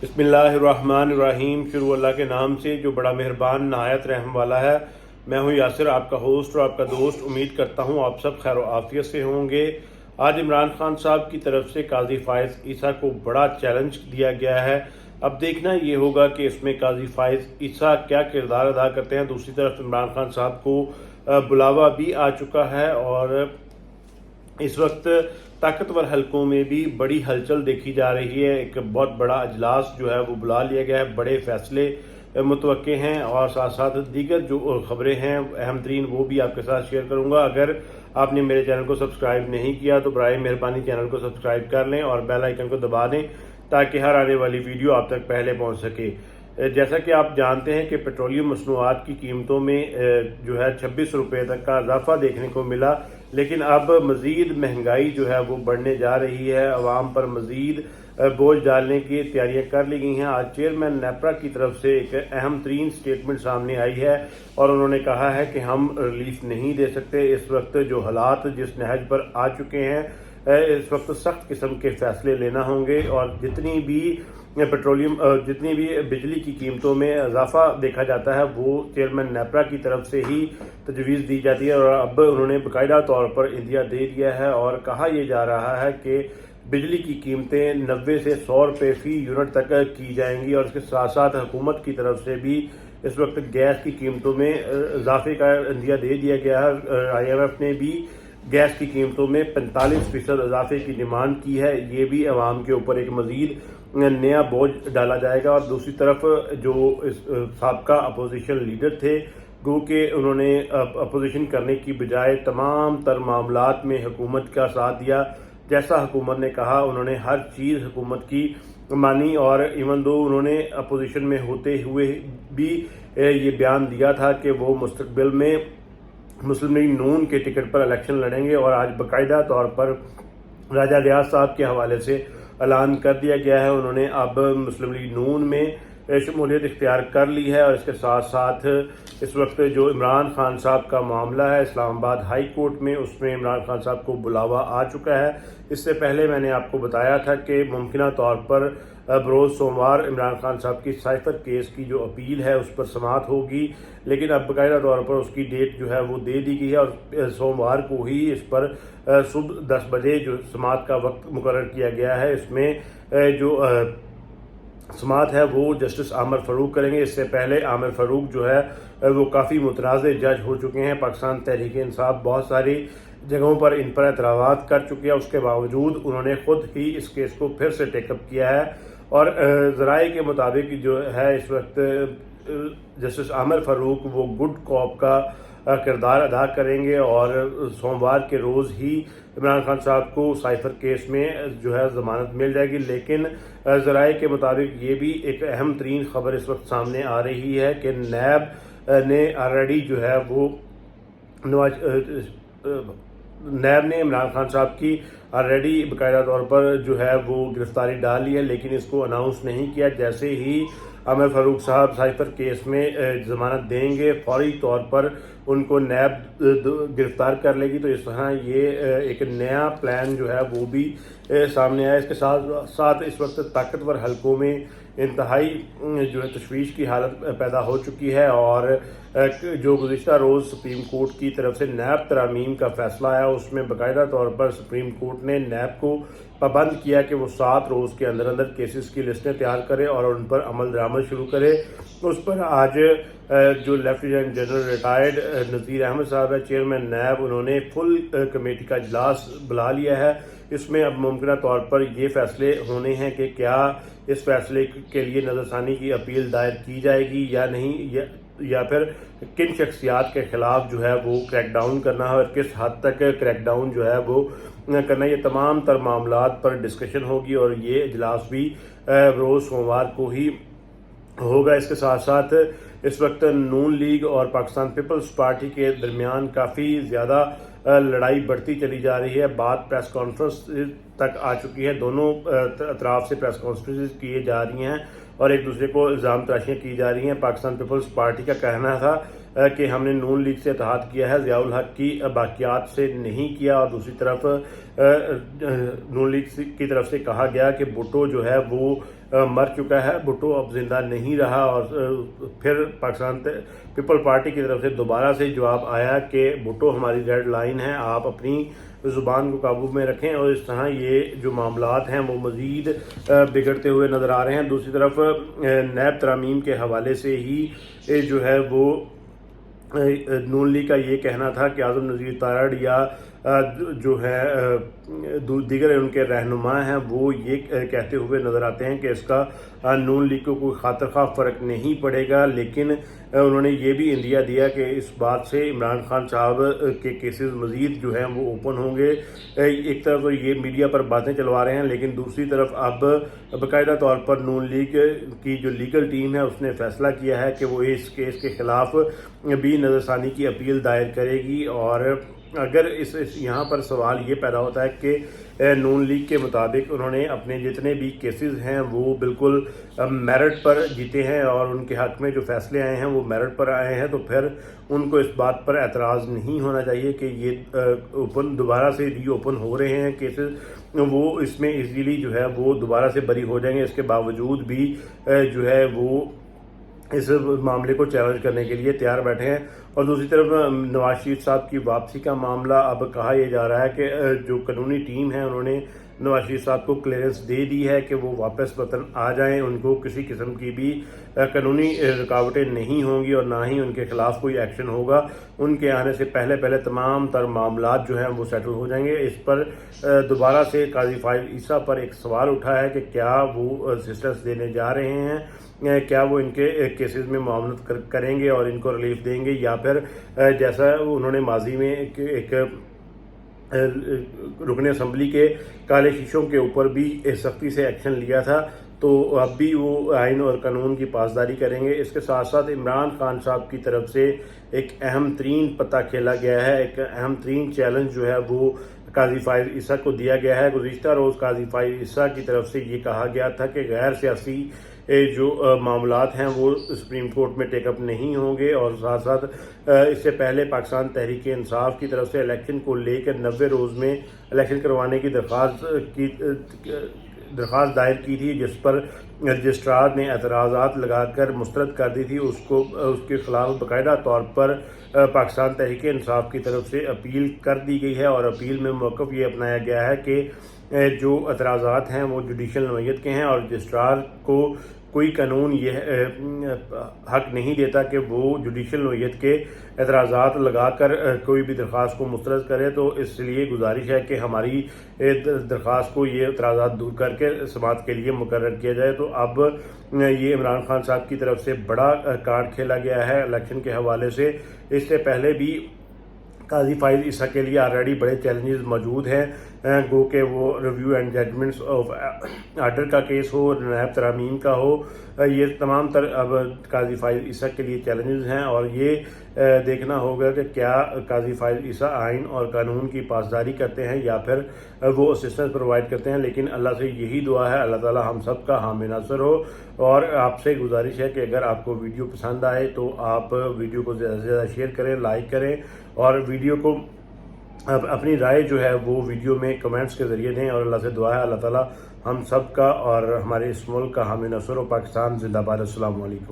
बिस्मिल्लाहिर्रहमानिर्रहीम। शुरू अल्लाह के नाम से जो बड़ा मेहरबान नहायत रहम वाला है। मैं हूं यासिर, आपका होस्ट और आपका दोस्त। उम्मीद करता हूं आप सब खैर आफियत से होंगे। आज इमरान खान साहब की तरफ से काजी फायज ईसा को बड़ा चैलेंज दिया गया है। अब देखना ये होगा कि इसमें काजी फायज ईसा क्या किरदार अदा करते हैं। दूसरी तरफ इमरान खान साहब को बुलावा भी आ चुका है और इस वक्त ताकतवर हलकों में भी बड़ी हलचल देखी जा रही है। एक बहुत बड़ा अजलास जो है वो बुला लिया गया है, बड़े फैसले मुतवक्के हैं और साथ साथ दीगर जो खबरें हैं अहम तरीन वो भी आपके साथ शेयर करूंगा। अगर आपने मेरे चैनल को सब्सक्राइब नहीं किया तो बराए मेहरबानी चैनल को सब्सक्राइब कर लें और बेल आइकन को दबा दें ताकि हर आने वाली वीडियो आप तक पहले पहुंच सके। जैसा कि आप जानते हैं कि पेट्रोलियम मसनूआत की कीमतों में जो है 26 रुपये तक का इजाफा देखने को मिला, लेकिन अब मज़ीद महंगाई जो है वो बढ़ने जा रही है। अवाम पर मज़ीद बोझ डालने की तैयारियां कर ली गई हैं। आज चेयरमैन नेपरा की तरफ से एक अहम तरीन स्टेटमेंट सामने आई है और उन्होंने कहा है कि हम रिलीफ नहीं दे सकते। इस वक्त जो हालात जिस नहज पर आ चुके हैं, इस वक्त सख्त किस्म के फैसले लेना होंगे और जितनी भी बिजली की कीमतों में इजाफा देखा जाता है वो चेयरमैन नेपरा की तरफ से ही तजवीज़ दी जाती है और अब उन्होंने बाकायदा तौर पर इंदिया दे दिया है और कहा यह जा रहा है कि बिजली की कीमतें 90 से 100 रुपये फी यूनिट तक की जाएंगी और इसके साथ साथ हुकूमत की तरफ से भी इस वक्त गैस की कीमतों में इजाफे का इंदिया दे दिया गया है। IMF ने भी गैस की कीमतों में 45% इजाफे की डिमांड की है। ये भी अवाम के ऊपर एक मजीद नया बोझ डाला जाएगा। और दूसरी तरफ जो इस साबका अपोजिशन लीडर थे, गो के उन्होंने अपोजिशन करने की बजाय तमाम तर मामलात में हुकूमत का साथ दिया। जैसा हुकूमत ने कहा उन्होंने हर चीज़ हुकूमत की मानी और इवन दो उन्होंने अपोजिशन में होते हुए भी ये बयान दिया था कि वो मुस्तकबिल में मुस्लिम लीग नून के टिकट पर इलेक्शन लड़ेंगे और आज बाकायदा तौर पर राजा रियाज साहब के हवाले से ऐलान कर दिया गया है। उन्होंने अब मुस्लिम लीग नून में शमूलियत इख्तियार कर ली है और इसके साथ साथ इस वक्त जो इमरान खान साहब का मामला है इस्लामाबाद हाई कोर्ट में, उसमें इमरान खान साहब को बुलावा आ चुका है। इससे पहले मैंने आपको बताया था कि मुमकिन तौर पर बरोज़ सोमवार इमरान खान साहब की साइफर केस की जो अपील है उस पर समाअत होगी, लेकिन अब बाकायदा तौर पर उसकी डेट जो है वो दे दी गई है और सोमवार को ही इस पर सुबह 10 बजे जो समाअत का वक्त मुकर्रर किया गया है। इसमें जो समाअत है वो जस्टिस आमिर फ़ारूक करेंगे। इससे पहले आमिर फ़ारूक जो है वो काफ़ी मुतनाज़ जज हो चुके हैं। पाकिस्तान तहरीक इंसाफ बहुत सारी जगहों पर इन पर एतराज़ात कर चुकी है, उसके बावजूद उन्होंने खुद ही इस केस को फिर से टेकअप किया है और ज़राए के मुताबिक जो है इस वक्त जस्टिस आमिर फ़ारूक वो गुड कॉप का किरदार अदा करेंगे और सोमवार के रोज़ ही इमरान खान साहब को साइफर केस में जो है ज़मानत मिल जाएगी। लेकिन ज़राए के मुताबिक ये भी एक अहम तरीन खबर इस वक्त सामने आ रही है कि नैब ने ऑलरेडी जो है वो नैब ने इमरान खान साहब की ऑलरेडी बाकायदा तौर पर जो है वो गिरफ्तारी डाल ली है, लेकिन इसको अनाउंस नहीं किया। जैसे ही आमिर फ़ारूक साहब साइफर केस में ज़मानत देंगे फौरी तौर पर उनको नैब गिरफ्तार कर लेगी। तो इस तरह ये एक नया प्लान जो है वो भी सामने आया। इसके साथ साथ इस वक्त ताकतवर हलकों में इंतहाई जो है तशवीश की हालत पैदा हो चुकी है और जो गुज़िश्ता रोज़ सुप्रीम कोर्ट की तरफ से नैब तरामीम का फैसला आया उसमें बाकायदा तौर पर सुप्रीम कोर्ट ने नैब को पाबंद किया कि वो 7 रोज़ के अंदर अंदर केसेस की लिस्टें तैयार करे और उन पर अमल दरामद शुरू करे। उस पर आज जो लेफ्टिनेंट जनरल रिटायर्ड नज़ीर अहमद साहब है, चेयरमैन नैब, उन्होंने फुल कमेटी का इजलास बुला लिया है। इसमें अब मुमकिन तौर पर ये फैसले होने हैं कि क्या इस फैसले के लिए नज़रसानी की अपील दायर की जाएगी या नहीं, या फिर किन शख्सियात के खिलाफ जो है वो क्रैकडाउन करना है और किस हद तक क्रैकडाउन जो है वो करना। ये तमाम तर मामलात पर डिस्कशन होगी और ये इजलास भी रोज़ सोमवार को ही होगा। इसके साथ साथ इस वक्त नून लीग और पाकिस्तान पीपल्स पार्टी के दरमियान काफ़ी ज़्यादा लड़ाई बढ़ती चली जा रही है। बात प्रेस कॉन्फ्रेंस तक आ चुकी है। दोनों अतराफ से प्रेस कॉन्फ्रेंस किए जा रही हैं और एक दूसरे को इल्ज़ाम तराशियाँ की जा रही हैं। पाकिस्तान पीपल्स पार्टी का कहना था कि हमने नून लीग से इत्तेहाद किया है, ज़ियाउल हक की बाकियात से नहीं किया, और दूसरी तरफ नून लीग की तरफ से कहा गया कि भुट्टो जो है वो मर चुका है। भुट्टो अब जिंदा नहीं रहा और फिर पाकिस्तान पीपल पार्टी की तरफ से दोबारा से जवाब आया कि भुट्टो हमारी रेड लाइन है, आप अपनी ज़ुबान को काबू में रखें। और इस तरह ये जो मामलात हैं वो मज़ीद बिगड़ते हुए नज़र आ रहे हैं। दूसरी तरफ नैब तरामीम के हवाले से ही जो है वो नून लीग का ये कहना था कि आज़म नज़ीर तारड़ या जो है दीगर उनके रहनुमा हैं वो ये कहते हुए नज़र आते हैं कि इसका नून लीग को कोई खातर खा फ़र्क नहीं पड़ेगा। लेकिन उन्होंने ये भी इंदिया दिया कि इस बात से इमरान खान साहब के केसेस मज़ीद जो हैं वो ओपन होंगे। एक तरफ तो ये मीडिया पर बातें चलवा रहे हैं, लेकिन दूसरी तरफ अब बाकायदा तौर पर नून लीग की जो लीगल टीम है उसने फ़ैसला किया है कि वो इस केस के ख़िलाफ़ भी नज़रसानी की अपील दायर करेगी। और अगर इस यहाँ पर सवाल ये पैदा होता है कि नून लीग के मुताबिक उन्होंने अपने जितने भी केसेस हैं वो बिल्कुल मेरिट पर जीते हैं और उनके हक़ में जो फैसले आए हैं वो मेरिट पर आए हैं, तो फिर उनको इस बात पर एतराज़ नहीं होना चाहिए कि ये ओपन दोबारा से री ओपन हो रहे हैं केसेस, वो इसमें इजीली जो है वो दोबारा से बरी हो जाएंगे। इसके बावजूद भी जो है वो इस मामले को चैलेंज करने के लिए तैयार बैठे हैं। और दूसरी तरफ नवाज शरीफ साहब की वापसी का मामला, अब कहा यह जा रहा है कि जो कानूनी टीम है उन्होंने नवाज शरीफ साहब को क्लियरेंस दे दी है कि वो वापस वतन आ जाएं, उनको किसी किस्म की भी कानूनी रुकावटें नहीं होंगी और ना ही उनके खिलाफ कोई एक्शन होगा। उनके आने से पहले पहले तमाम तर मामलात जो हैं वो सेटल हो जाएंगे। इस पर दोबारा से काजी फाइज ईसा पर एक सवाल उठा है कि क्या वो असिस्टेंस देने जा रहे हैं, क्या वो इनके केसेस में मामलत करेंगे और इनको रिलीफ देंगे, या फिर जैसा उन्होंने माजी में एक रुकन असम्बली के काले शीशों के ऊपर भी सख्ती से एक्शन लिया था, तो अब भी वो आइन और कानून की पासदारी करेंगे। इसके साथ साथ इमरान खान साहब की तरफ से एक अहम तरीन पता खेला गया है, एक अहम तरीन चैलेंज जो है वो काजी फाइज ईसा को दिया गया है। गुज़िश्ता रोज़ काजी फाइज ईसा की तरफ से ये कहा गया था कि गैर सियासी जो मामलात हैं वो सुप्रीम कोर्ट में टेकअप नहीं होंगे। और साथ साथ इससे पहले पाकिस्तान तहरीक इंसाफ की तरफ से इलेक्शन को लेकर 90 रोज़ में इलेक्शन करवाने की दरख्वास्त दायर की थी, जिस पर रजिस्ट्रार ने एतराज़ात लगाकर मुस्तरद कर दी थी। उसके ख़िलाफ़ बाकायदा तौर पर पाकिस्तान तहरीक इंसाफ की तरफ से अपील कर दी गई है और अपील में मौक़िफ़ ये अपनाया गया है कि जो एतराज़ात हैं वो जुडिशल नौयत के हैं और रजिस्ट्रार को कोई कानून ये हक नहीं देता कि वो जुडिशल नौयत के एतराज़ात लगाकर कोई भी दरख्वास्त को मुस्तरद करे। तो इसलिए गुजारिश है कि हमारी दरख्वास्त को ये एतराज़ात दूर करके समाअत के लिए मुकर्रर किया जाए। तो अब ये इमरान खान साहब की तरफ से बड़ा कार्ड खेला गया है इलेक्शन के हवाले से। इससे पहले भी काजी फाइज ईसा के लिए ऑलरेडी बड़े चैलेंजेस मौजूद हैं, गो के वो review and judgements of order का केस हो, नैब तरामीम का हो, ये तमाम तर अब काजी फाइज ईसा के लिए चैलेंजेस हैं। और ये देखना होगा कि क्या काजी फाइज ईसा आइन और कानून की पासदारी करते हैं या फिर वो असिस्टेंस प्रोवाइड करते हैं। लेकिन अल्लाह से यही दुआ है, अल्लाह ताला हम सब का हामी नासर हो। और आपसे गुजारिश है कि अगर आपको वीडियो पसंद आए तो आप वीडियो को ज़्यादा से ज़्यादा शेयर करें, लाइक करें और वीडियो को अपनी राय जो है वो वीडियो में कमेंट्स के ज़रिए दें। और अल्लाह से दुआ है अल्लाह ताला हम सब का और हमारे इस मुल्क का हामी नासर हो। पाकिस्तान जिंदाबाद। अस्सलाम वालेकुम।